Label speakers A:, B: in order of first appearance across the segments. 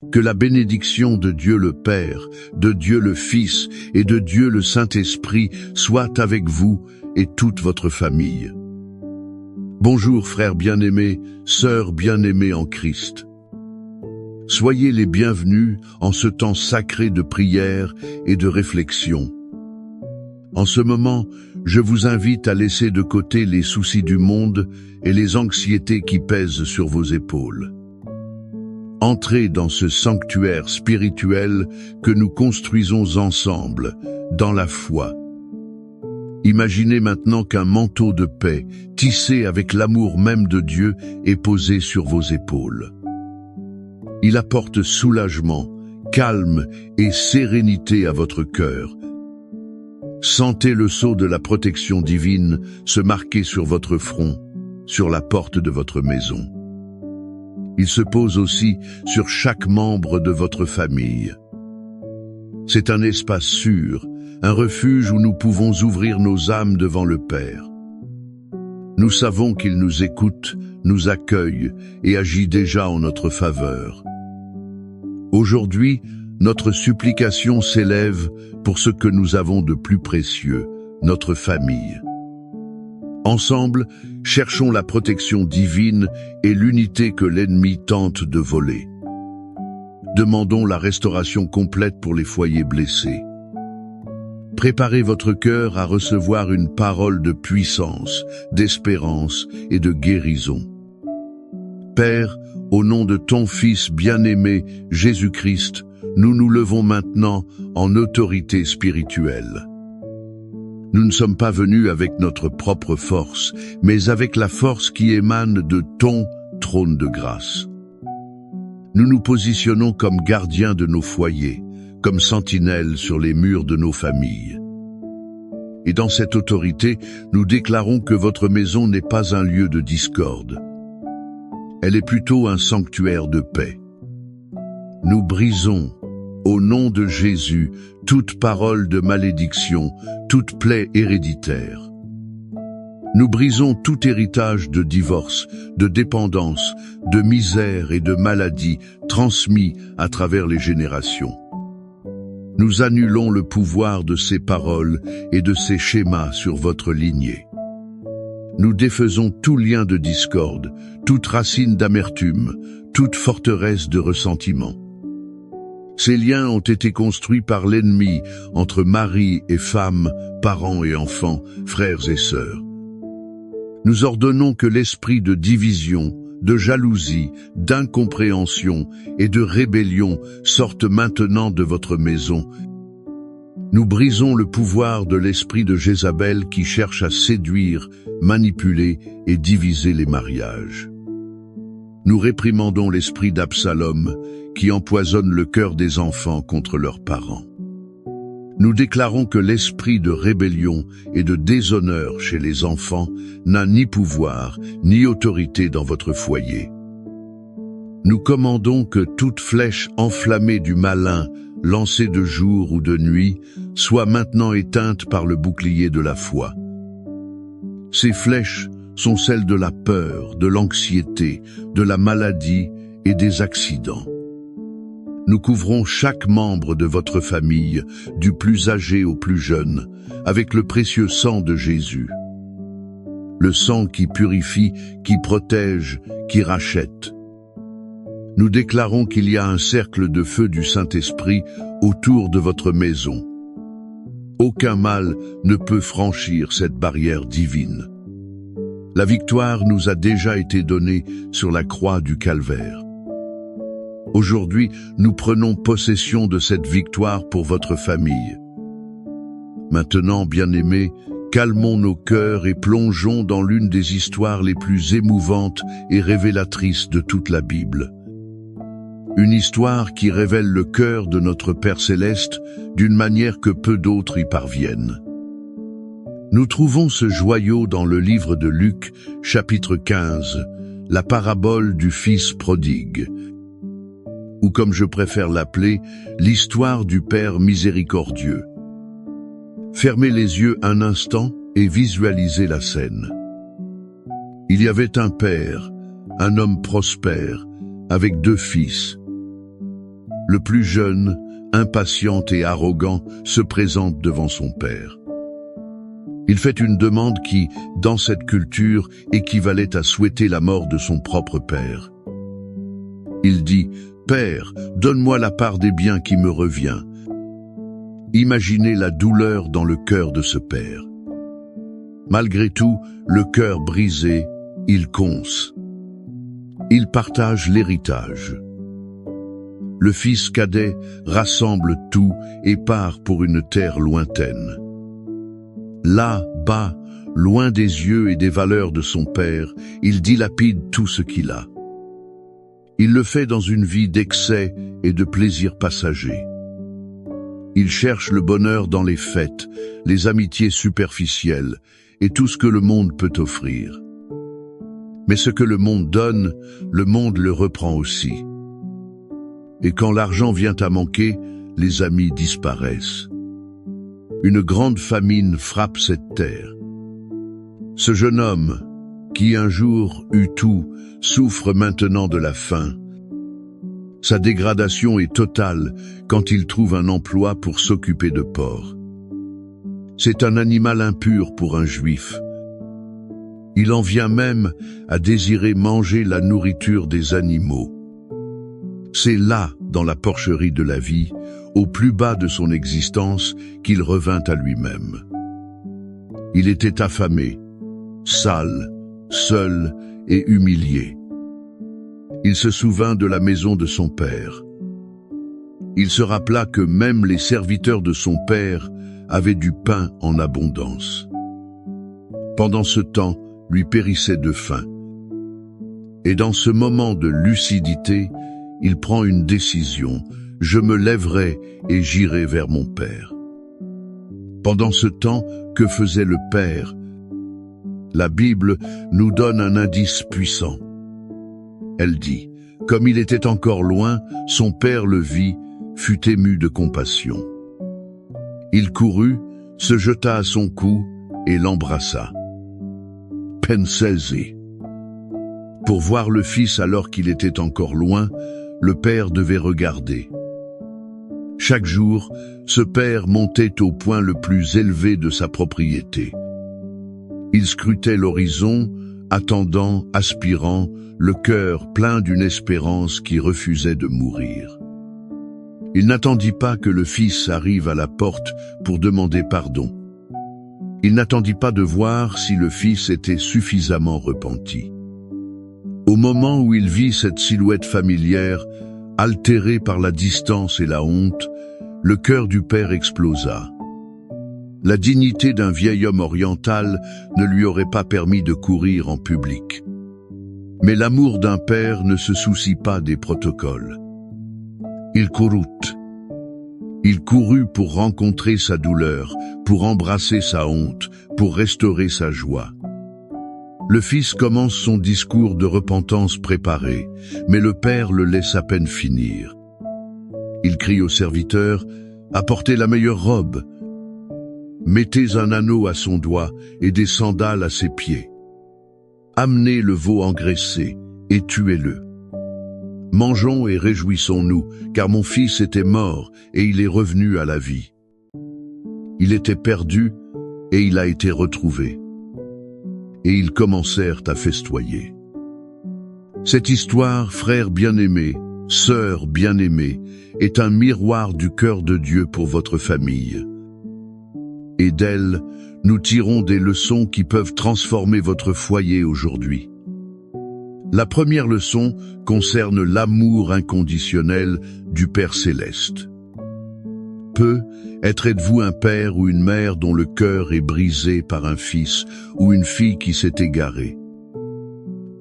A: Que la bénédiction de Dieu le Père, de Dieu le Fils et de Dieu le Saint-Esprit soit avec vous et toute votre famille. Bonjour frères bien-aimés, sœurs bien-aimées en Christ. Soyez les bienvenus en ce temps sacré de prière et de réflexion. En ce moment, je vous invite à laisser de côté les soucis du monde et les anxiétés qui pèsent sur vos épaules. Entrez dans ce sanctuaire spirituel que nous construisons ensemble, dans la foi. Imaginez maintenant qu'un manteau de paix, tissé avec l'amour même de Dieu, est posé sur vos épaules. Il apporte soulagement, calme et sérénité à votre cœur. Sentez le sceau de la protection divine se marquer sur votre front, sur la porte de votre maison. Il se pose aussi sur chaque membre de votre famille. C'est un espace sûr, un refuge où nous pouvons ouvrir nos âmes devant le Père. Nous savons qu'il nous écoute, nous accueille et agit déjà en notre faveur. Aujourd'hui, notre supplication s'élève pour ce que nous avons de plus précieux, notre famille. Ensemble, cherchons la protection divine et l'unité que l'ennemi tente de voler. Demandons la restauration complète pour les foyers blessés. Préparez votre cœur à recevoir une parole de puissance, d'espérance et de guérison. Père, au nom de ton Fils bien-aimé, Jésus-Christ, nous nous levons maintenant en autorité spirituelle. Nous ne sommes pas venus avec notre propre force, mais avec la force qui émane de ton trône de grâce. Nous nous positionnons comme gardiens de nos foyers, comme sentinelles sur les murs de nos familles. Et dans cette autorité, nous déclarons que votre maison n'est pas un lieu de discorde. Elle est plutôt un sanctuaire de paix. Nous brisons, au nom de Jésus, toute parole de malédiction, toute plaie héréditaire. Nous brisons tout héritage de divorce, de dépendance, de misère et de maladie transmis à travers les générations. Nous annulons le pouvoir de ces paroles et de ces schémas sur votre lignée. Nous défaisons tout lien de discorde, toute racine d'amertume, toute forteresse de ressentiment. Ces liens ont été construits par l'ennemi entre mari et femme, parents et enfants, frères et sœurs. Nous ordonnons que l'esprit de division, de jalousie, d'incompréhension et de rébellion sorte maintenant de votre maison. Nous brisons le pouvoir de l'esprit de Jézabel qui cherche à séduire, manipuler et diviser les mariages. Nous réprimandons l'esprit d'Absalom qui empoisonne le cœur des enfants contre leurs parents. Nous déclarons que l'esprit de rébellion et de déshonneur chez les enfants n'a ni pouvoir ni autorité dans votre foyer. Nous commandons que toute flèche enflammée du malin, lancée de jour ou de nuit, soit maintenant éteinte par le bouclier de la foi. Ces flèches sont celles de la peur, de l'anxiété, de la maladie et des accidents. Nous couvrons chaque membre de votre famille, du plus âgé au plus jeune, avec le précieux sang de Jésus. Le sang qui purifie, qui protège, qui rachète. Nous déclarons qu'il y a un cercle de feu du Saint-Esprit autour de votre maison. Aucun mal ne peut franchir cette barrière divine. La victoire nous a déjà été donnée sur la croix du Calvaire. Aujourd'hui, nous prenons possession de cette victoire pour votre famille. Maintenant, bien-aimés, calmons nos cœurs et plongeons dans l'une des histoires les plus émouvantes et révélatrices de toute la Bible. Une histoire qui révèle le cœur de notre Père Céleste d'une manière que peu d'autres y parviennent. Nous trouvons ce joyau dans le livre de Luc, chapitre 15, la parabole du Fils prodigue, ou comme je préfère l'appeler, l'histoire du Père miséricordieux. Fermez les yeux un instant et visualisez la scène. Il y avait un père, un homme prospère, avec 2 fils. Le plus jeune, impatient et arrogant, se présente devant son père. Il fait une demande qui, dans cette culture, équivalait à souhaiter la mort de son propre père. Il dit « Père, donne-moi la part des biens qui me revient ». Imaginez la douleur dans le cœur de ce père. Malgré tout, le cœur brisé, il conce. Il partage l'héritage. Le fils cadet rassemble tout et part pour une terre lointaine. Là, bas, loin des yeux et des valeurs de son père, il dilapide tout ce qu'il a. Il le fait dans une vie d'excès et de plaisirs passagers. Il cherche le bonheur dans les fêtes, les amitiés superficielles et tout ce que le monde peut offrir. Mais ce que le monde donne, le monde le reprend aussi. Et quand l'argent vient à manquer, les amis disparaissent. Une grande famine frappe cette terre. Ce jeune homme, qui un jour eut tout, souffre maintenant de la faim. Sa dégradation est totale quand il trouve un emploi pour s'occuper de porcs. C'est un animal impur pour un juif. Il en vient même à désirer manger la nourriture des animaux. C'est là, dans la porcherie de la vie, au plus bas de son existence, qu'il revint à lui-même. Il était affamé, sale, seul et humilié. Il se souvint de la maison de son père. Il se rappela que même les serviteurs de son père avaient du pain en abondance. Pendant ce temps, lui périssait de faim. Et dans ce moment de lucidité, il prend une décision. Je me lèverai et j'irai vers mon père. Pendant ce temps, que faisait le père? La Bible nous donne un indice puissant. Elle dit, comme il était encore loin, son père le vit, fut ému de compassion. Il courut, se jeta à son cou et l'embrassa. Pensez-y. Pour voir le fils alors qu'il était encore loin, le père devait regarder. Chaque jour, ce père montait au point le plus élevé de sa propriété. Il scrutait l'horizon, attendant, aspirant, le cœur plein d'une espérance qui refusait de mourir. Il n'attendit pas que le fils arrive à la porte pour demander pardon. Il n'attendit pas de voir si le fils était suffisamment repenti. Au moment où il vit cette silhouette familière, altéré par la distance et la honte, le cœur du père explosa. La dignité d'un vieil homme oriental ne lui aurait pas permis de courir en public. Mais l'amour d'un père ne se soucie pas des protocoles. Il courut. Il courut pour rencontrer sa douleur, pour embrasser sa honte, pour restaurer sa joie. Le fils commence son discours de repentance préparé, mais le père le laisse à peine finir. Il crie au serviteur, « Apportez la meilleure robe. Mettez un anneau à son doigt et des sandales à ses pieds. Amenez le veau engraissé et tuez-le. Mangeons et réjouissons-nous, car mon fils était mort et il est revenu à la vie. Il était perdu et il a été retrouvé. » Et ils commencèrent à festoyer. Cette histoire, frères bien-aimés, sœurs bien-aimées, est un miroir du cœur de Dieu pour votre famille. Et d'elle, nous tirons des leçons qui peuvent transformer votre foyer aujourd'hui. La première leçon concerne l'amour inconditionnel du Père Céleste. Êtes-vous un père ou une mère dont le cœur est brisé par un fils ou une fille qui s'est égarée?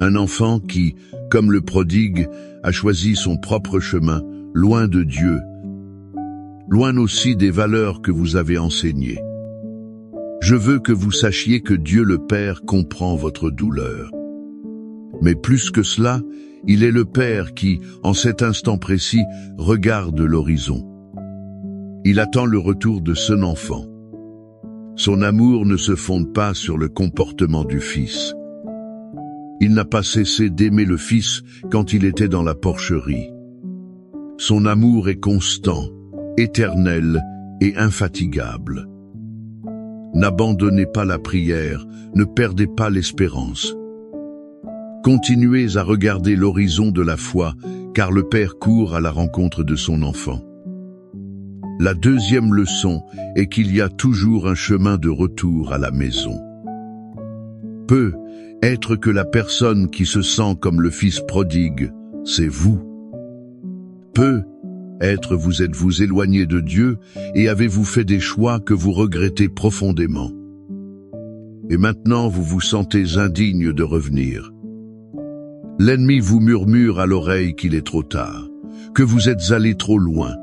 A: Un enfant qui, comme le prodigue, a choisi son propre chemin, loin de Dieu, loin aussi des valeurs que vous avez enseignées. Je veux que vous sachiez que Dieu le Père comprend votre douleur. Mais plus que cela, il est le Père qui, en cet instant précis, regarde l'horizon. Il attend le retour de son enfant. Son amour ne se fonde pas sur le comportement du fils. Il n'a pas cessé d'aimer le fils quand il était dans la porcherie. Son amour est constant, éternel et infatigable. N'abandonnez pas la prière, ne perdez pas l'espérance. Continuez à regarder l'horizon de la foi, car le Père court à la rencontre de son enfant. La deuxième leçon est qu'il y a toujours un chemin de retour à la maison. Peut être que la personne qui se sent comme le fils prodigue, c'est vous. Peut être vous êtes-vous éloigné de Dieu et avez-vous fait des choix que vous regrettez profondément. Et maintenant vous vous sentez indigne de revenir. L'ennemi vous murmure à l'oreille qu'il est trop tard, que vous êtes allé trop loin.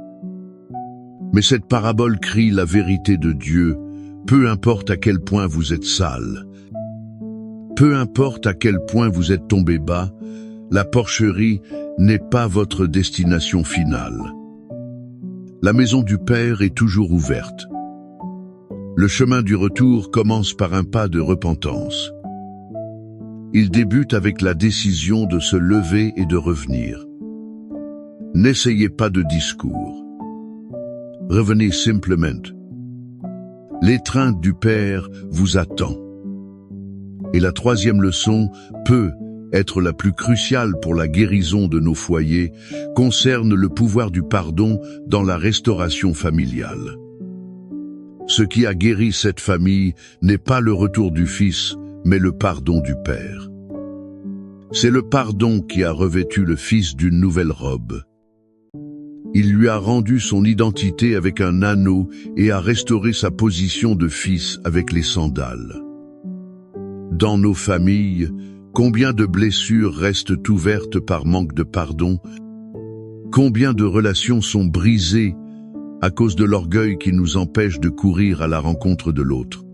A: Mais cette parabole crie la vérité de Dieu, peu importe à quel point vous êtes sale. Peu importe à quel point vous êtes tombé bas, la porcherie n'est pas votre destination finale. La maison du Père est toujours ouverte. Le chemin du retour commence par un pas de repentance. Il débute avec la décision de se lever et de revenir. N'essayez pas de discours. Revenez simplement. L'étreinte du Père vous attend. Et la troisième leçon peut être la plus cruciale pour la guérison de nos foyers, concerne le pouvoir du pardon dans la restauration familiale. Ce qui a guéri cette famille n'est pas le retour du Fils, mais le pardon du Père. C'est le pardon qui a revêtu le Fils d'une nouvelle robe. Il lui a rendu son identité avec un anneau et a restauré sa position de fils avec les sandales. Dans nos familles, combien de blessures restent ouvertes par manque de pardon? Combien de relations sont brisées à cause de l'orgueil qui nous empêche de courir à la rencontre de l'autre?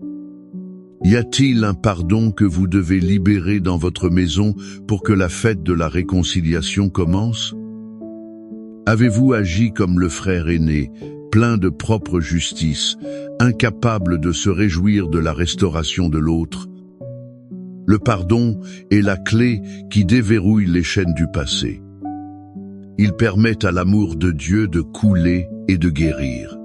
A: Y a-t-il un pardon que vous devez libérer dans votre maison pour que la fête de la réconciliation commence? Avez-vous agi comme le frère aîné, plein de propre justice, incapable de se réjouir de la restauration de l'autre? Le pardon est la clé qui déverrouille les chaînes du passé. Il permet à l'amour de Dieu de couler et de guérir.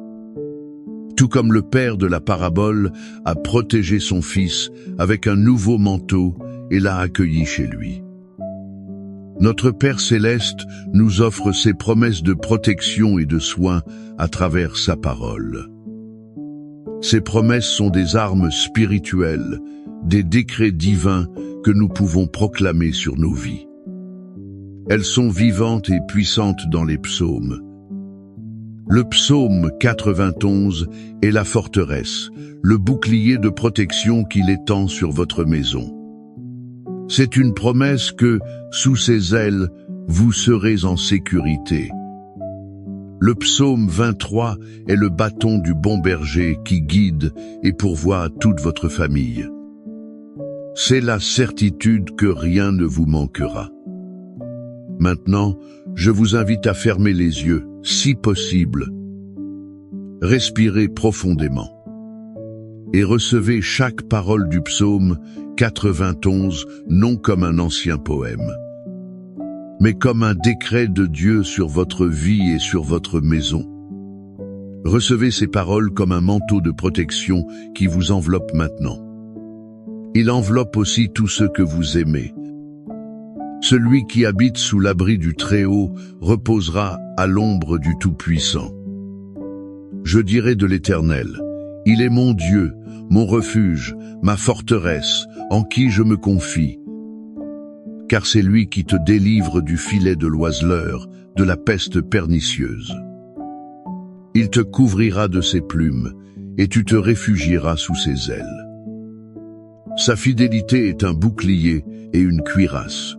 A: Tout comme le Père de la parabole a protégé son Fils avec un nouveau manteau et l'a accueilli chez lui. Notre Père céleste nous offre ses promesses de protection et de soins à travers sa parole. Ces promesses sont des armes spirituelles, des décrets divins que nous pouvons proclamer sur nos vies. Elles sont vivantes et puissantes dans les psaumes. Le psaume 91 est la forteresse, le bouclier de protection qu'il étend sur votre maison. C'est une promesse que, sous ses ailes, vous serez en sécurité. Le psaume 23 est le bâton du bon berger qui guide et pourvoit toute votre famille. C'est la certitude que rien ne vous manquera. Maintenant, je vous invite à fermer les yeux, si possible. Respirez profondément et recevez chaque parole du psaume 91 non comme un ancien poème, mais comme un décret de Dieu sur votre vie et sur votre maison. Recevez ces paroles comme un manteau de protection qui vous enveloppe maintenant. Il enveloppe aussi tous ceux que vous aimez. Celui qui habite sous l'abri du Très-Haut reposera à l'ombre du Tout-Puissant. Je dirai de l'Éternel, il est mon Dieu, mon refuge, ma forteresse, en qui je me confie. Car c'est lui qui te délivre du filet de l'oiseleur, de la peste pernicieuse. Il te couvrira de ses plumes, et tu te réfugieras sous ses ailes. Sa fidélité est un bouclier et une cuirasse.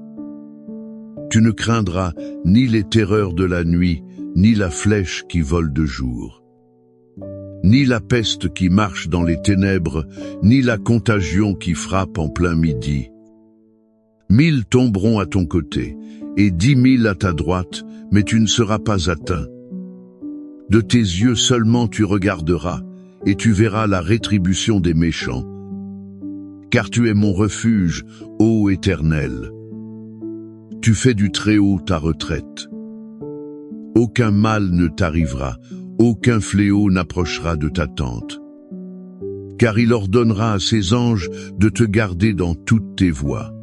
A: Tu ne craindras ni les terreurs de la nuit, ni la flèche qui vole de jour, ni la peste qui marche dans les ténèbres, ni la contagion qui frappe en plein midi. 1000 tomberont à ton côté, et 10 000 à ta droite, mais tu ne seras pas atteint. De tes yeux seulement tu regarderas, et tu verras la rétribution des méchants. Car tu es mon refuge, ô Éternel. Tu fais du Très-Haut ta retraite. Aucun mal ne t'arrivera, aucun fléau n'approchera de ta tente. Car il ordonnera à ses anges de te garder dans toutes tes voies.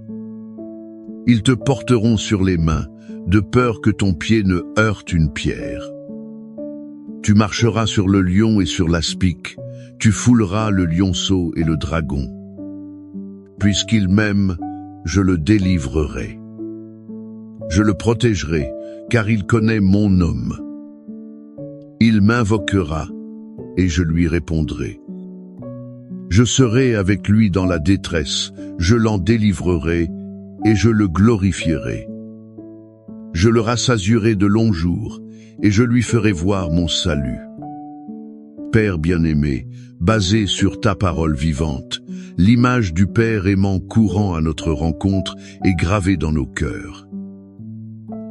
A: Ils te porteront sur les mains, de peur que ton pied ne heurte une pierre. Tu marcheras sur le lion et sur l'aspic, tu fouleras le lionceau et le dragon. Puisqu'il m'aime, je le délivrerai. Je le protégerai, car il connaît mon nom. Il m'invoquera, et je lui répondrai. Je serai avec lui dans la détresse, je l'en délivrerai, et je le glorifierai. Je le rassasierai de longs jours, et je lui ferai voir mon salut. Père bien-aimé, basé sur ta parole vivante, l'image du Père aimant courant à notre rencontre est gravée dans nos cœurs.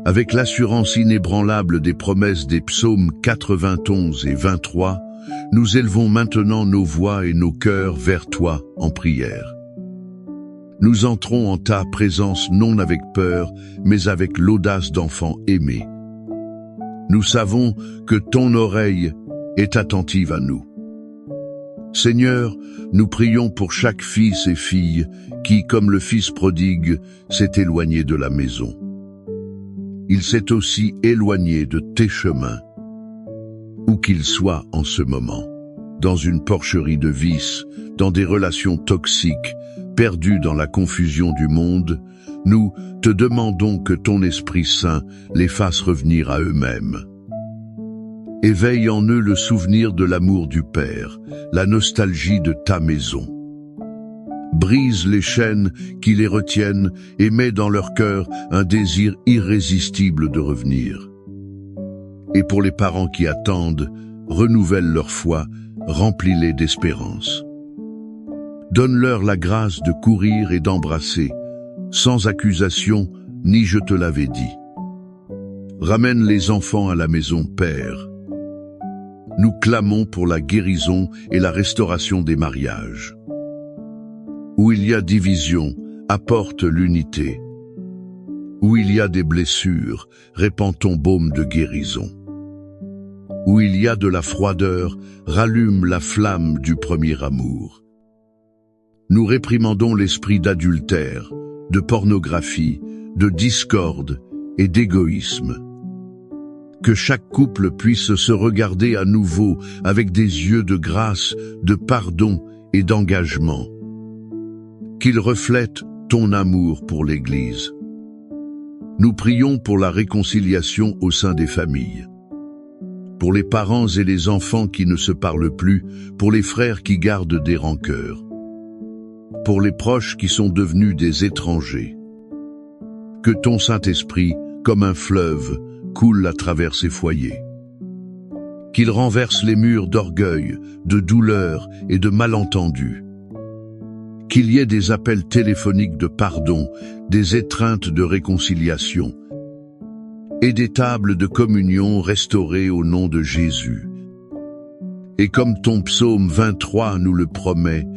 A: Avec l'assurance inébranlable des promesses des psaumes 91 et 23, nous élevons maintenant nos voix et nos cœurs vers toi en prière. Nous entrons en ta présence non avec peur, mais avec l'audace d'enfants aimés. Nous savons que ton oreille est attentive à nous. Seigneur, nous prions pour chaque fils et fille qui, comme le fils prodigue, s'est éloigné de la maison. Il s'est aussi éloigné de tes chemins, où qu'il soit en ce moment, dans une porcherie de vices, dans des relations toxiques, perdu dans la confusion du monde, nous te demandons que ton Esprit Saint les fasse revenir à eux-mêmes. Éveille en eux le souvenir de l'amour du Père, la nostalgie de ta maison. Brise les chaînes qui les retiennent et mets dans leur cœur un désir irrésistible de revenir. Et pour les parents qui attendent, renouvelle leur foi, remplis-les d'espérance. Donne-leur la grâce de courir et d'embrasser, sans accusation ni je te l'avais dit. Ramène les enfants à la maison, Père. Nous clamons pour la guérison et la restauration des mariages. Où il y a division, apporte l'unité. Où il y a des blessures, répands ton baume de guérison. Où il y a de la froideur, rallume la flamme du premier amour. Nous réprimandons l'esprit d'adultère, de pornographie, de discorde et d'égoïsme. Que chaque couple puisse se regarder à nouveau avec des yeux de grâce, de pardon et d'engagement. Qu'il reflète ton amour pour l'Église. Nous prions pour la réconciliation au sein des familles. Pour les parents et les enfants qui ne se parlent plus, pour les frères qui gardent des rancœurs. Pour les proches qui sont devenus des étrangers. Que ton Saint-Esprit, comme un fleuve, coule à travers ces foyers. Qu'il renverse les murs d'orgueil, de douleur et de malentendus. Qu'il y ait des appels téléphoniques de pardon, des étreintes de réconciliation et des tables de communion restaurées au nom de Jésus. Et comme ton psaume 23 nous le promet,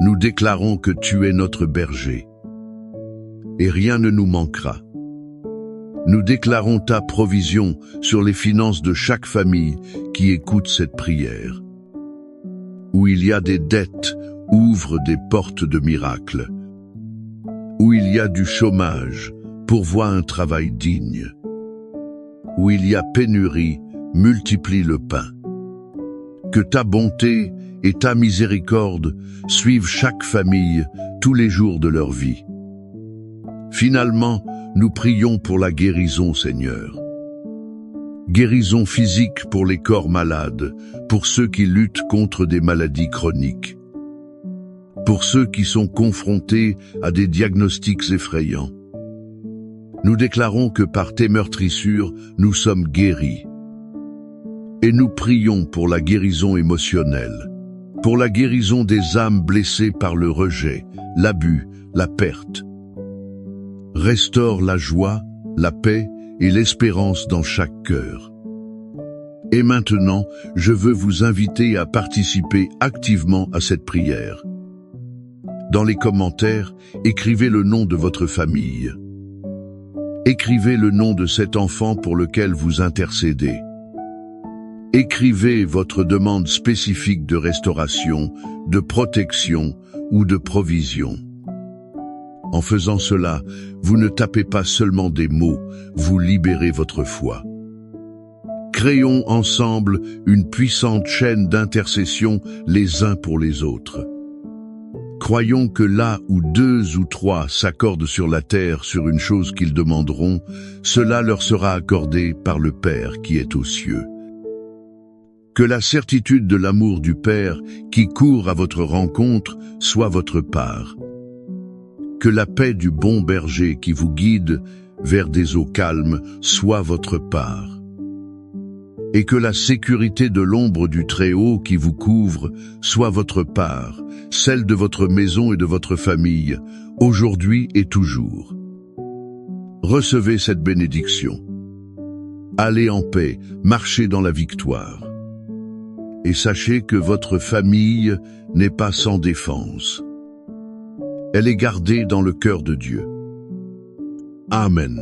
A: nous déclarons que tu es notre berger. Et rien ne nous manquera. Nous déclarons ta provision sur les finances de chaque famille qui écoute cette prière. Où il y a des dettes, ouvre des portes de miracles. Où il y a du chômage, pourvois un travail digne. Où il y a pénurie, multiplie le pain. Que ta bonté et ta miséricorde suivent chaque famille tous les jours de leur vie. Finalement, nous prions pour la guérison, Seigneur. Guérison physique pour les corps malades, pour ceux qui luttent contre des maladies chroniques. Pour ceux qui sont confrontés à des diagnostics effrayants. Nous déclarons que par tes meurtrissures, nous sommes guéris. Et nous prions pour la guérison émotionnelle, pour la guérison des âmes blessées par le rejet, l'abus, la perte. Restaure la joie, la paix et l'espérance dans chaque cœur. Et maintenant, je veux vous inviter à participer activement à cette prière. Dans les commentaires, écrivez le nom de votre famille. Écrivez le nom de cet enfant pour lequel vous intercédez. Écrivez votre demande spécifique de restauration, de protection ou de provision. En faisant cela, vous ne tapez pas seulement des mots, vous libérez votre foi. Créons ensemble une puissante chaîne d'intercession les uns pour les autres. Croyons que là où 2 ou 3 s'accordent sur la terre sur une chose qu'ils demanderont, cela leur sera accordé par le Père qui est aux cieux. Que la certitude de l'amour du Père qui court à votre rencontre soit votre part. Que la paix du bon berger qui vous guide vers des eaux calmes soit votre part. Et que la sécurité de l'ombre du Très-Haut qui vous couvre soit votre part, celle de votre maison et de votre famille, aujourd'hui et toujours. Recevez cette bénédiction. Allez en paix, marchez dans la victoire. Et sachez que votre famille n'est pas sans défense. Elle est gardée dans le cœur de Dieu. Amen.